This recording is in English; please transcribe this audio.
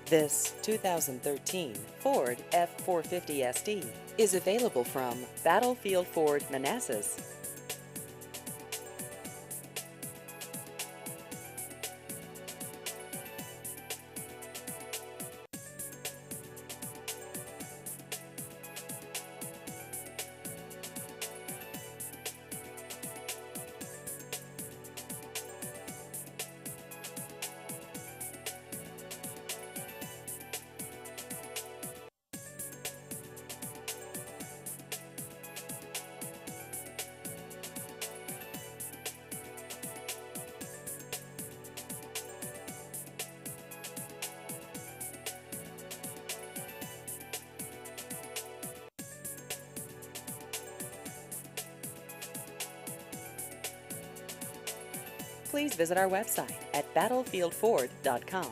This 2013 Ford F450 SD is available from Battlefield Ford Manassas. Please visit our website at battlefieldford.com.